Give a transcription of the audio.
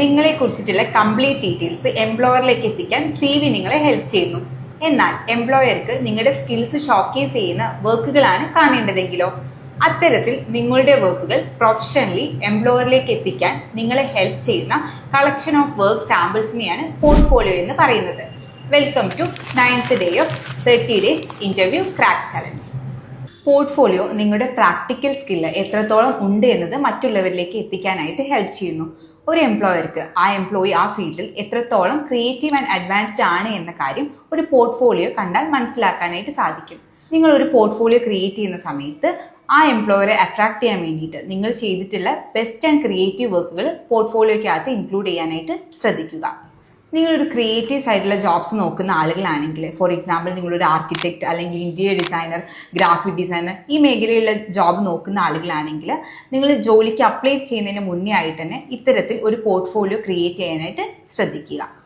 നിങ്ങളെക്കുറിച്ചിട്ടുള്ള complete details എംപ്ലോയറിലേക്ക് എത്തിക്കാൻ CV നിങ്ങളെ help ചെയ്യുന്നു. എന്നാൽ എംപ്ലോയർക്ക് നിങ്ങളുടെ സ്കിൽസ് ഷോക്കേസ് ചെയ്യുന്ന വർക്കുകളാണ് കാണേണ്ടതെങ്കിലോ? അത്തരത്തിൽ നിങ്ങളുടെ വർക്കുകൾ പ്രൊഫഷണലി എംപ്ലോയറിലേക്ക് എത്തിക്കാൻ നിങ്ങളെ ഹെൽപ്പ് ചെയ്യുന്ന കളക്ഷൻ ഓഫ് വർക്ക് സാമ്പിൾസിനെയാണ് പോർട്ട്ഫോളിയോ എന്ന് പറയുന്നത്. Welcome to 9th day of 30 days interview crack challenge. Portfolio നിങ്ങളുടെ പ്രാക്ടിക്കൽ സ്കില്ല് എത്രത്തോളം ഉണ്ട് എന്നത് മറ്റുള്ളവരിലേക്ക് എത്തിക്കാനായിട്ട് ഹെൽപ്പ് ചെയ്യുന്നു. ഒരു എംപ്ലോയർക്ക് ആ എംപ്ലോയി ആ ഫീൽഡിൽ എത്രത്തോളം ക്രിയേറ്റീവ് ആൻഡ് അഡ്വാൻസ്ഡ് ആണ് എന്ന കാര്യം ഒരു പോർട്ട്ഫോളിയോ കണ്ടാൽ മനസ്സിലാക്കാനായിട്ട് സാധിക്കും. നിങ്ങൾ ഒരു പോർട്ട്ഫോളിയോ ക്രിയേറ്റ് ചെയ്യുന്ന സമയത്ത് ആ എംപ്ലോയറെ അട്രാക്ട് ചെയ്യാൻ വേണ്ടിയിട്ട് നിങ്ങൾ ചെയ്തിട്ടുള്ള ബെസ്റ്റ് ആൻഡ് ക്രിയേറ്റീവ് വർക്കുകൾ പോർട്ട്ഫോളിയോയ്ക്കകത്ത് ഇൻക്ലൂഡ് ചെയ്യാനായിട്ട് ശ്രദ്ധിക്കുക. നിങ്ങളൊരു ക്രിയേറ്റീവ് സൈഡിലുള്ള ജോബ്സ് നോക്കുന്ന ആളുകളാണെങ്കിൽ, ഫോർ എക്സാമ്പിൾ നിങ്ങളൊരു ആർക്കിടെക്ട് അല്ലെങ്കിൽ ഇന്റീരിയർ ഡിസൈനർ, ഗ്രാഫിക് ഡിസൈനർ, ഈ മേഖലയിലുള്ള ജോബ് നോക്കുന്ന ആളുകളാണെങ്കിൽ നിങ്ങൾ ജോലിക്ക് അപ്ലൈ ചെയ്യുന്നതിന് മുന്നേ ആയിട്ട് തന്നെ ഇത്തരത്തിൽ ഒരു പോർട്ട്ഫോളിയോ ക്രിയേറ്റ് ചെയ്യാനായിട്ട് ശ്രദ്ധിക്കുക.